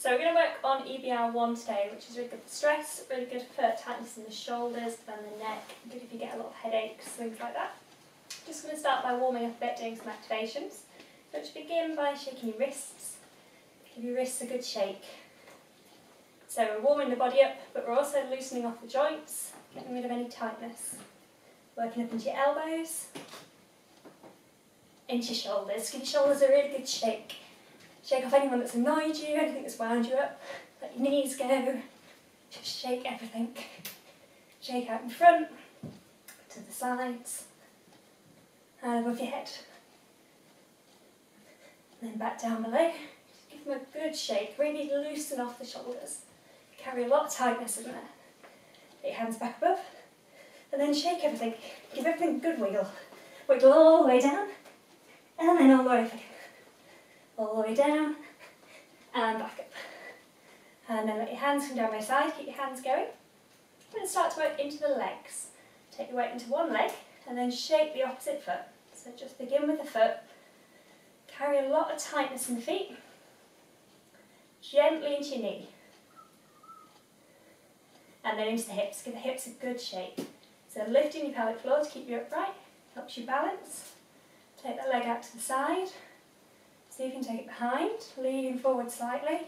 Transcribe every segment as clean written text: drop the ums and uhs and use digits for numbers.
So we're going to work on EBR1 today, which is really good for stress, really good for tightness in the shoulders and the neck, good if you get a lot of headaches, things like that. Just going to start by warming up a bit, doing some activations. So to begin by shaking your wrists. Give your wrists a good shake. So we're warming the body up, but we're also loosening off the joints, getting rid of any tightness. Working up into your elbows, into your shoulders. Give your shoulders a really good shake. Shake off anyone that's annoyed you, anything that's wound you up. Let your knees go. Just shake everything. Shake out in front, to the sides, and above your head. And then back down below. Just give them a good shake. Really loosen off the shoulders. Carry a lot of tightness in there. Get your hands back above. And then shake everything. Give everything a good wiggle. Wiggle all the way down. And then all the way up again. All the way down and back up. And then let your hands come down by side, keep your hands going. And start to work into the legs. Take your weight into one leg and then shake the opposite foot. So just begin with the foot. Carry a lot of tightness in the feet. Gently into your knee. And then into the hips. Give the hips a good shake. So lifting your pelvic floor to keep you upright. Helps you balance. Take that leg out to the side. So you can take it behind, leaning forward slightly,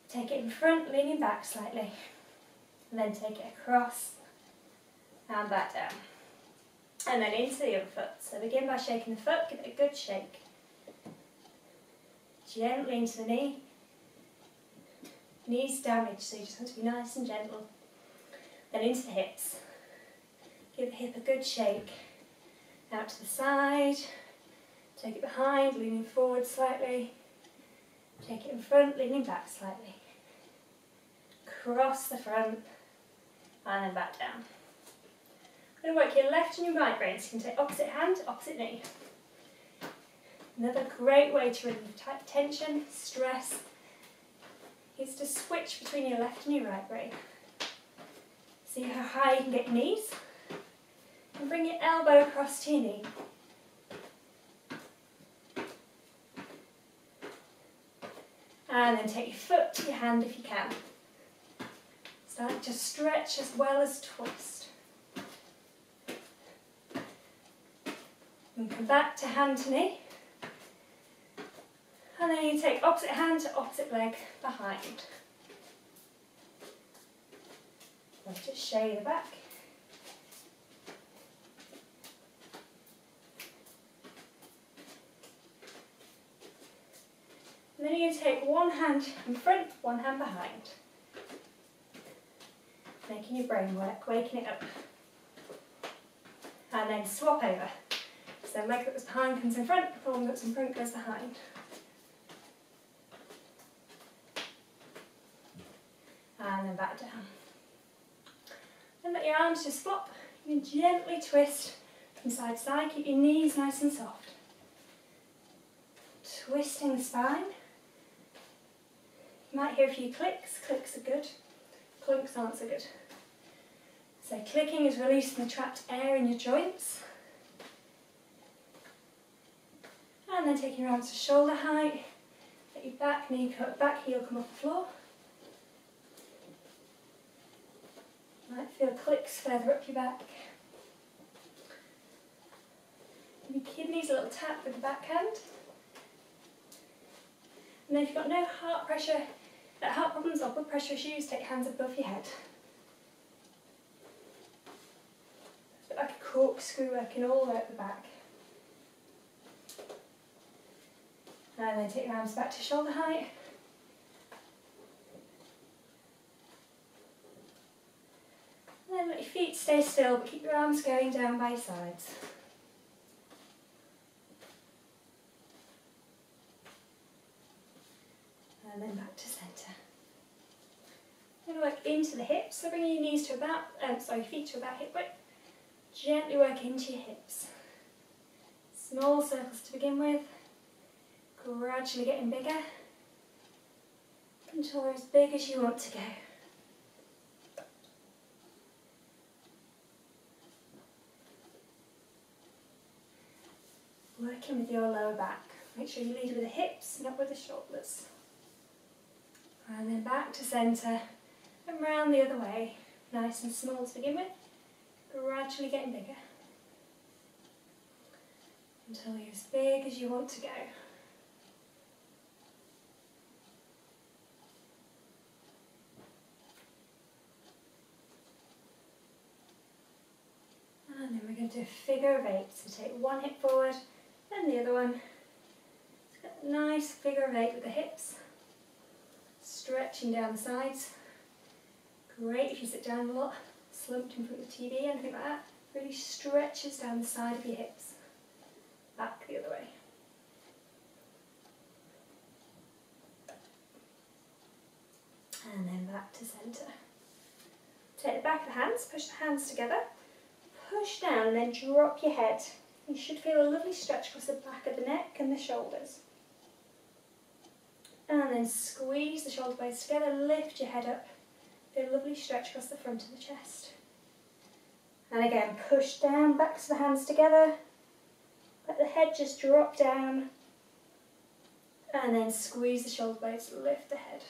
take it in front, leaning back slightly, and then take it across and back down. And then into the other foot. So begin by shaking the foot, give it a good shake. Gently into the knee. Knees damaged, so you just want to be nice and gentle. Then into the hips. Give the hip a good shake. Out to the side. Take it behind, leaning forward slightly. Take it in front, leaning back slightly. Cross the front and then back down. I'm going to work your left and your right brain, so you can take opposite hand, opposite knee. Another great way to relieve tight tension, stress, is to switch between your left and your right brain. See how high you can get your knees. And bring your elbow across to your knee. And then take your foot to your hand if you can. Start to stretch as well as twist. And come back to hand to knee. And then you take opposite hand to opposite leg behind. And just show you the back. And then you're going to take one hand in front, one hand behind. Making your brain work, waking it up. And then swap over. So the leg that was behind comes in front, the one that's in front goes behind. And then back down. Then let your arms just flop. You can gently twist from side to side, keep your knees nice and soft. Twisting the spine. You might hear a few clicks. Clicks are good. Clunks aren't so good. So clicking is releasing the trapped air in your joints. And then taking your arms to shoulder height. Let your back knee cut, back heel come off the floor. You might feel clicks further up your back. Give your kidneys a little tap with the back hand. And then if you've got no heart problems or blood pressure issues, take your hands above your head. It's a bit like a corkscrew working all the way up the back. And then take your arms back to shoulder height. And then let your feet stay still, but keep your arms going down by your sides. And then back to centre. I'm going to work into the hips, so bring your knees to your feet to about hip width. Gently work into your hips. Small circles to begin with, gradually getting bigger until they're as big as you want to go. Working with your lower back. Make sure you lead with the hips, not with the shoulders. And then back to centre and round the other way. Nice and small to begin with, gradually getting bigger until you're as big as you want to go. And then we're going to do a figure of 8. So take one hip forward and the other one. It's got a nice figure of 8 with the hips, stretching down the sides. Great if you sit down a lot, slumped in front of the TV, anything like that. Really stretches down the side of your hips. Back the other way. And then back to centre. Take the back of the hands, push the hands together, push down and then drop your head. You should feel a lovely stretch across the back of the neck and the shoulders. And then squeeze the shoulder blades together, lift your head up. Feel a lovely stretch across the front of the chest. And again, push down, back to the hands together. Let the head just drop down. And then squeeze the shoulder blades, lift the head.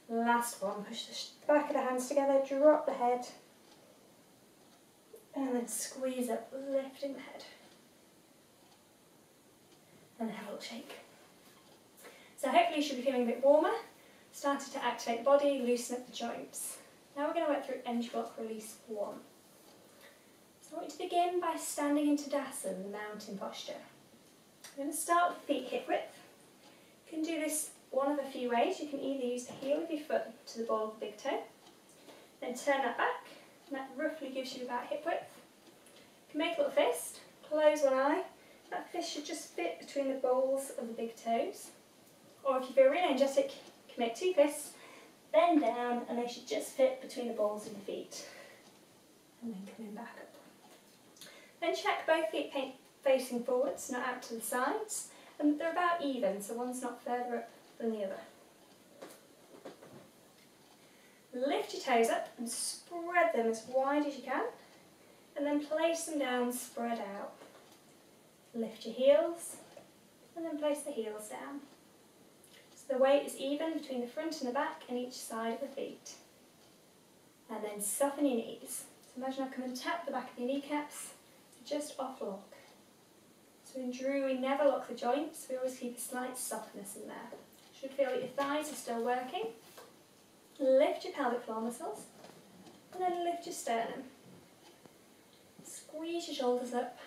Last one, push the back of the hands together, drop the head. And then squeeze up, lifting the head. And then have a little shake. So hopefully you should be feeling a bit warmer. Started to activate the body, loosen up the joints. Now we're going to work through energy block release 1. So I want you to begin by standing in Tadasana, the mountain posture. We're going to start with feet hip width. You can do this one of a few ways. You can either use the heel of your foot to the ball of the big toe, then turn that back, and that roughly gives you about hip width. You can make a little fist, close one eye. That fist should just fit between the balls of the big toes. Or if you feel really energetic, you can make 2 fists, bend down, and they should just fit between the balls of your feet. And then coming back up. Then check both feet facing forwards, not out to the sides. And they're about even, so one's not further up than the other. Lift your toes up and spread them as wide as you can. And then place them down, spread out. Lift your heels, and then place the heels down. So the weight is even between the front and the back and each side of the feet. And then soften your knees. So imagine I come and tap the back of your kneecaps, just off lock. So in Drew we never lock the joints, we always keep a slight softness in there. You should feel that your thighs are still working. Lift your pelvic floor muscles, and then lift your sternum. Squeeze your shoulders up,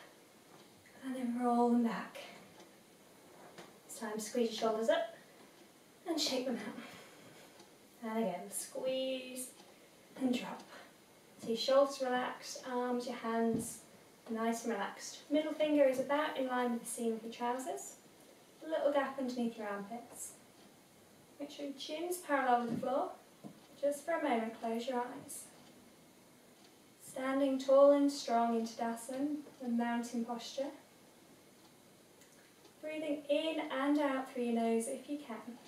and then roll them back. This time squeeze your shoulders up, and shake them out. And again, squeeze and drop. So your shoulders relaxed, arms, your hands, nice and relaxed. Middle finger is about in line with the seam of your trousers. A little gap underneath your armpits. Make sure your chin's parallel with the floor. Just for a moment, close your eyes. Standing tall and strong in Tadasana, the mountain posture. Breathing in and out through your nose if you can.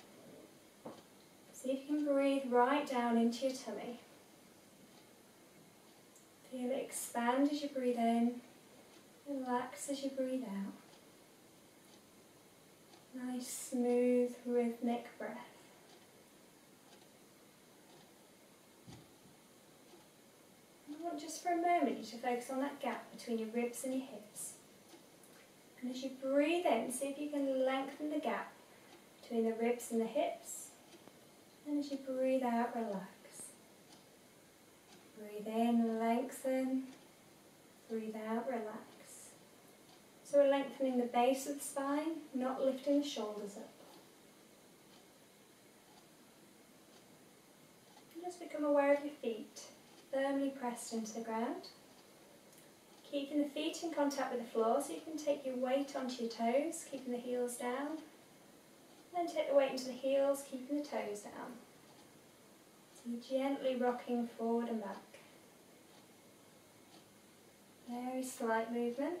See if you can breathe right down into your tummy. Feel it expand as you breathe in, relax as you breathe out. Nice, smooth, rhythmic breath. I want just for a moment you to focus on that gap between your ribs and your hips. And as you breathe in, see if you can lengthen the gap between the ribs and the hips. And as you breathe out, relax. Breathe in, lengthen. Breathe out, relax. So we're lengthening the base of the spine, not lifting the shoulders up. And just become aware of your feet, firmly pressed into the ground. Keeping the feet in contact with the floor so you can take your weight onto your toes, keeping the heels down. Then take the weight into the heels, keeping the toes down. So you're gently rocking forward and back. Very slight movement.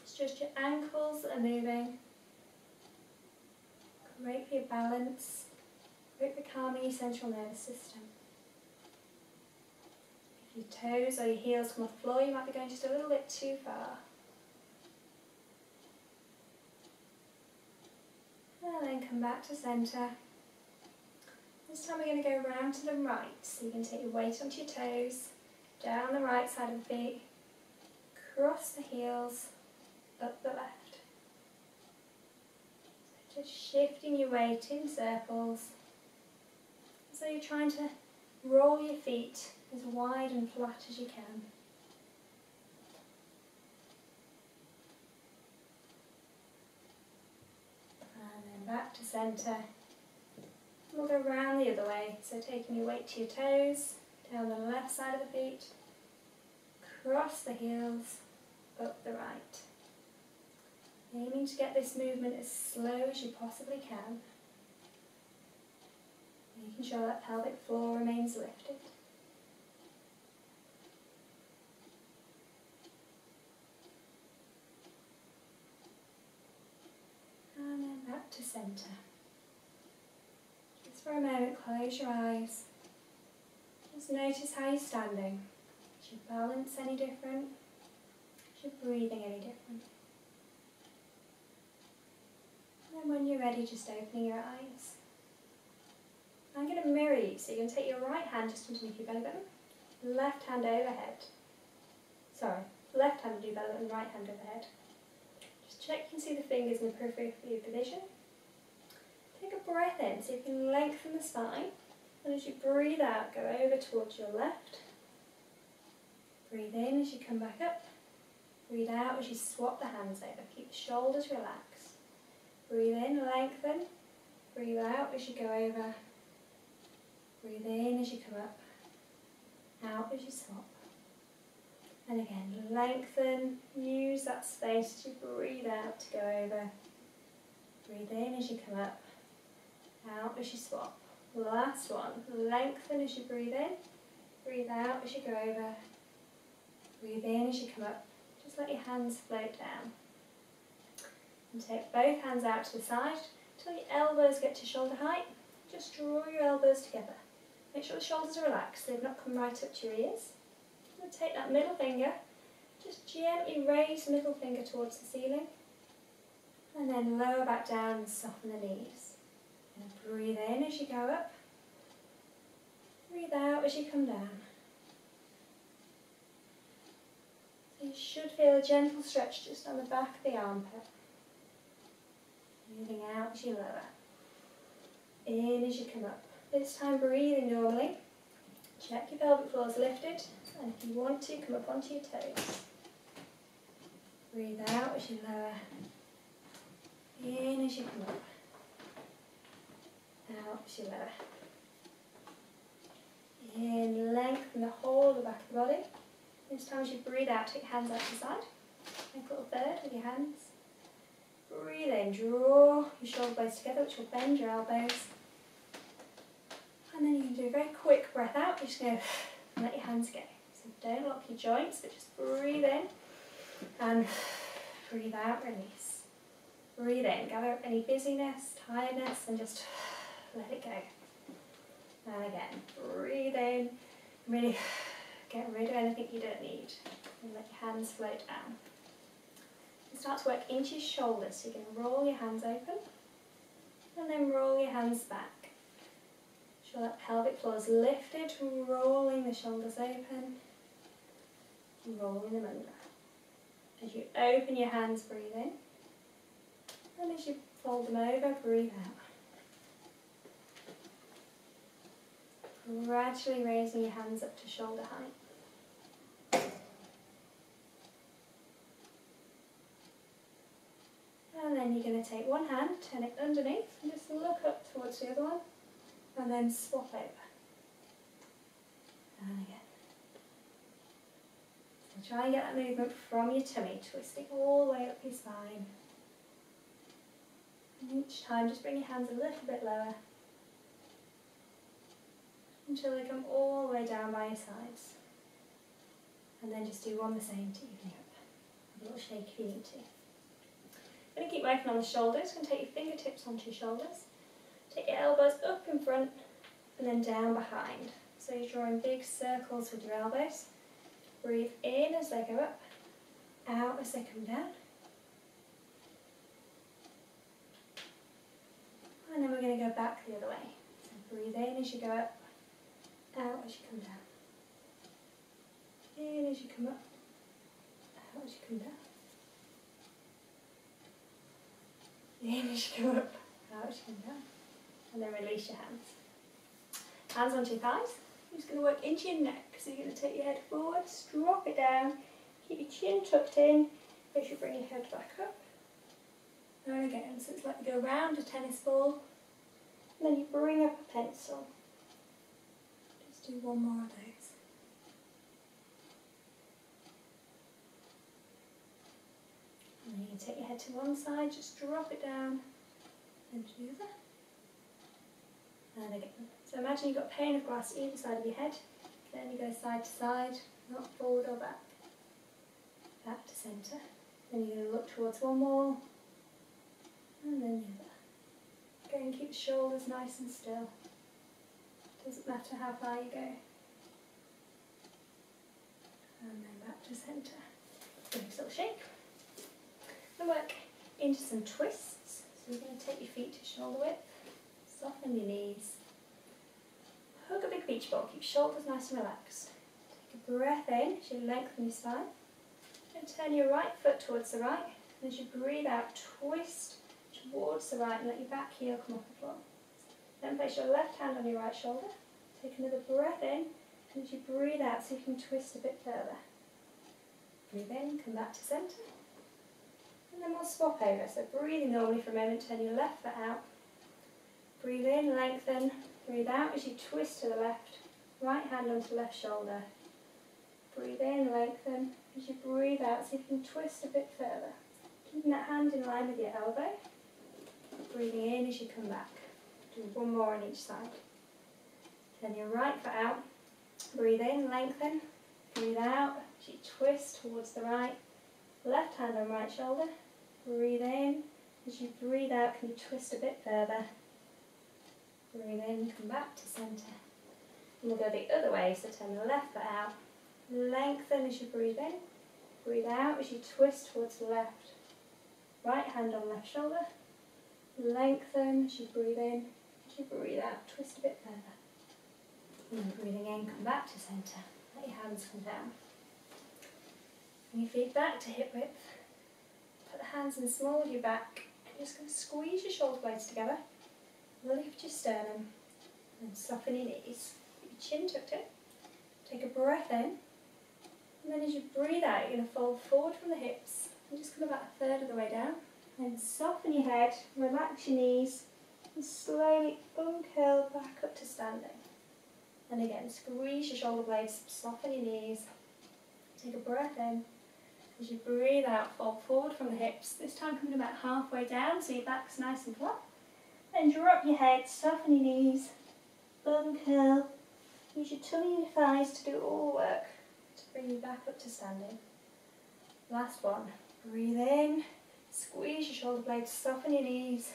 It's just your ankles that are moving. Great for your balance. Great for calming your central nervous system. If your toes or your heels come off the floor, you might be going just a little bit too far. And then come back to centre. This time we're going to go round to the right, so you can take your weight onto your toes, down the right side of the feet, cross the heels, up the left. So just shifting your weight in circles. So you're trying to roll your feet as wide and flat as you can. And then back to centre. We'll go round the other way, so taking your weight to your toes, down the left side of the feet, cross the heels, up the right. Aiming to get this movement as slow as you possibly can. Making sure that pelvic floor remains lifted. And then back to centre. Just for a moment, close your eyes. Just notice how you're standing. Is your balance any different? Is your breathing any different? And when you're ready, just opening your eyes. I'm going to mirror you, so you're going to take your right hand just underneath your belly button, left hand overhead. Sorry, left hand under your belly button, right hand overhead. Just check you can see the fingers in the periphery of your vision. Take a breath in so you can lengthen the spine, and as you breathe out, go over towards your left. Breathe in as you come back up. Breathe out as you swap the hands over. Keep the shoulders relaxed. Breathe in, lengthen. Breathe out as you go over. Breathe in as you come up. Out as you swap. And again, lengthen. Use that space as you breathe out to go over. Breathe in as you come up. Out as you swap. Last one. Lengthen as you breathe in. Breathe out as you go over. Breathe in as you come up. Just let your hands float down. And take both hands out to the side until your elbows get to shoulder height. Just draw your elbows together. Make sure the shoulders are relaxed, they've not come right up to your ears. And take that middle finger, just gently raise the middle finger towards the ceiling. And then lower back down and soften the knees. And breathe in as you go up. Breathe out as you come down. So you should feel a gentle stretch just on the back of the armpit. Breathing out as you lower. In as you come up. This time breathing normally. Check your pelvic floor is lifted, and if you want to, come up onto your toes. Breathe out as you lower. In as you come up. Out as you lower. In, lengthen the whole of the back of the body. This time as you breathe out, take your hands out to the side. Make a little third with your hands. Breathe in, draw your shoulder blades together, which will bend your elbows. And then you can do a very quick breath out. You're just going to let your hands go. So don't lock your joints, but just breathe in and breathe out, release. Breathe in, gather up any busyness, tiredness, and just let it go. And again, breathe in, really get rid of anything you don't need. And let your hands float down. Start to work into your shoulders, so you can roll your hands open and then roll your hands back. Sure that pelvic floor is lifted, rolling the shoulders open, rolling them under. As you open your hands, breathe in, and as you fold them over, breathe out. Gradually raising your hands up to shoulder height. And then you're going to take one hand, turn it underneath, and just look up towards the other one, and then swap over. And again. So try and get that movement from your tummy, twisting all the way up your spine. And each time just bring your hands a little bit lower, until they come all the way down by your sides. And then just do one the same to even up. A little shake if you need to. Going to keep working on the shoulders. Going to take your fingertips onto your shoulders. Take your elbows up in front and then down behind. So you're drawing big circles with your elbows. Breathe in as they go up, out as they come down. And then we're going to go back the other way. So breathe in as you go up, out as you come down. In as you come up, out as you come down. In as you come up, out as you come down. And then release your hands. Hands onto your thighs. You're just going to work into your neck. So you're going to take your head forwards, drop it down, keep your chin tucked in as you bring your head back up. And again, so it's like you go round a tennis ball, and then you bring up a pencil. Just do one more of those. And then you can take your head to one side, just drop it down, and to the other. And again. So imagine you've got a pane of glass either side of your head. Then you go side to side, not forward or back. Back to centre. Then you're going to look towards one wall, and then the other. Go and keep the shoulders nice and still. Doesn't matter how far you go. And then back to centre. Nice little shake. And work into some twists. So you're going to take your feet to shoulder width. Soften your knees. Hug a big beach ball. Keep shoulders nice and relaxed. Take a breath in as you lengthen your spine. And turn your right foot towards the right. And as you breathe out, twist towards the right and let your back heel come off the floor. Then place your left hand on your right shoulder. Take another breath in. And as you breathe out, see if you can twist a bit further. Breathe in, come back to centre. And then we'll swap over. So breathing normally for a moment, turn your left foot out. Breathe in, lengthen. Breathe out as you twist to the left. Right hand onto the left shoulder. Breathe in, lengthen. As you breathe out, see if you can twist a bit further. Keeping that hand in line with your elbow. Breathing in as you come back. Do one more on each side. Turn your right foot out. Breathe in, lengthen. Breathe out as you twist towards the right. Left hand on right shoulder. Breathe in. As you breathe out, can you twist a bit further? Breathe in, come back to centre. And we'll go the other way, so turn the left foot out. Lengthen as you breathe in. Breathe out as you twist towards the left. Right hand on left shoulder. Lengthen as you breathe in. As you breathe out, twist a bit further. And then breathing in, come back to centre. Let your hands come down. Bring your feet back to hip width. Put the hands in small with your back. You're just going to squeeze your shoulder blades together. Lift your sternum and soften your knees. Keep your chin tucked in. Take a breath in. And then as you breathe out, you're going to fold forward from the hips. And just come about a third of the way down. And soften your head, relax your knees, and slowly uncurl back up to standing. And again, squeeze your shoulder blades, soften your knees. Take a breath in. As you breathe out, fold forward from the hips. This time coming about halfway down, so your back's nice and flat. Then drop your head, soften your knees, uncurl. Use your tummy and your thighs to do all the work to bring you back up to standing. Last one. Breathe in, squeeze your shoulder blades, soften your knees.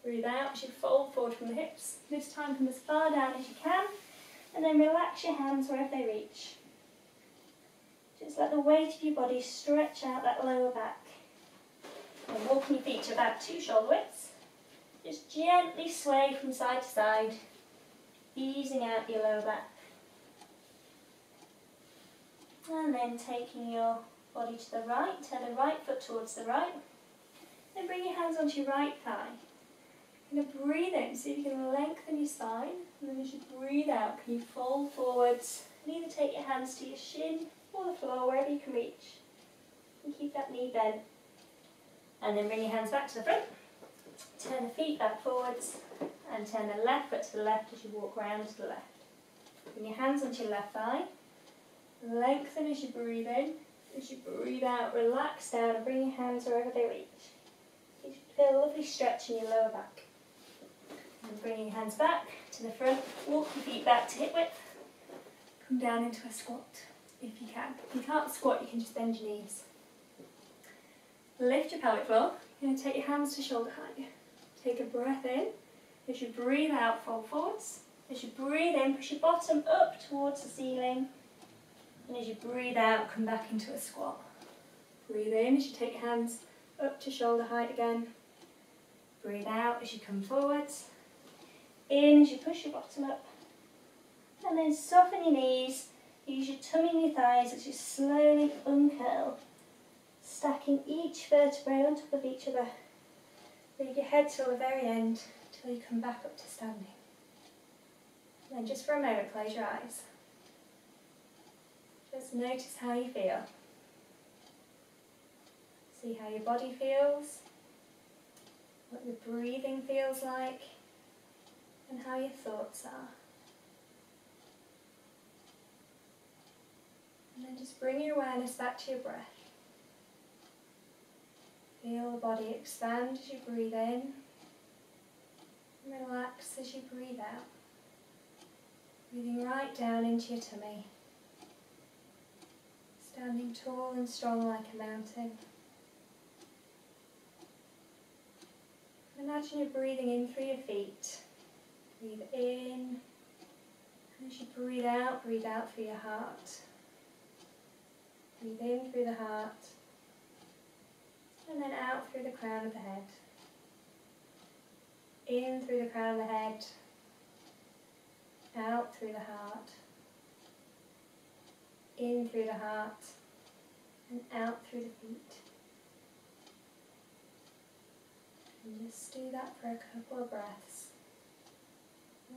Breathe out as you fold forward from the hips. This time come as far down as you can, and then relax your hands wherever they reach. Just let the weight of your body stretch out that lower back. And walking your feet to about 2 shoulder widths. Just gently sway from side to side, easing out your lower back. And then taking your body to the right, turn the right foot towards the right. Then bring your hands onto your right thigh. You're going to breathe in, see if you can lengthen your spine. And then as you breathe out, can you fold forwards and either take your hands to your shin or the floor, wherever you can reach. And keep that knee bent. And then bring your hands back to the front. Turn the feet back forwards and turn the left foot to the left as you walk round to the left. Bring your hands onto your left thigh. Lengthen as you breathe in. As you breathe out, relax down and bring your hands wherever they reach. You feel a lovely stretch in your lower back. And bring your hands back to the front. Walk your feet back to hip width. Come down into a squat if you can. If you can't squat, you can just bend your knees. Lift your pelvic floor. You're going to take your hands to shoulder height. Take a breath in. As you breathe out, fold forwards. As you breathe in, push your bottom up towards the ceiling. And as you breathe out, come back into a squat. Breathe in as you take your hands up to shoulder height again. Breathe out as you come forwards. in as you push your bottom up. And then soften your knees, use your tummy and your thighs as you slowly uncurl, stacking each vertebrae on top of each other. Leave your head till the very end, till you come back up to standing. And then just for a moment, close your eyes. Just notice how you feel. See how your body feels, what your breathing feels like, and how your thoughts are. And then just bring your awareness back to your breath. Feel the body expand as you breathe in, and relax as you breathe out. Breathing right down into your tummy. Standing tall and strong like a mountain. Imagine you're breathing in through your feet. Breathe in. And as you breathe out through your heart. Breathe in through the heart. And then out through the crown of the head. In through the crown of the head. Out through the heart. In through the heart. And out through the feet. And just do that for a couple of breaths,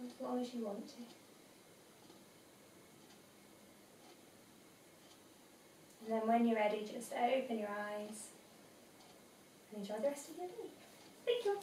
as long as you want to. And then when you're ready, just open your eyes and enjoy the rest of your day. Thank you.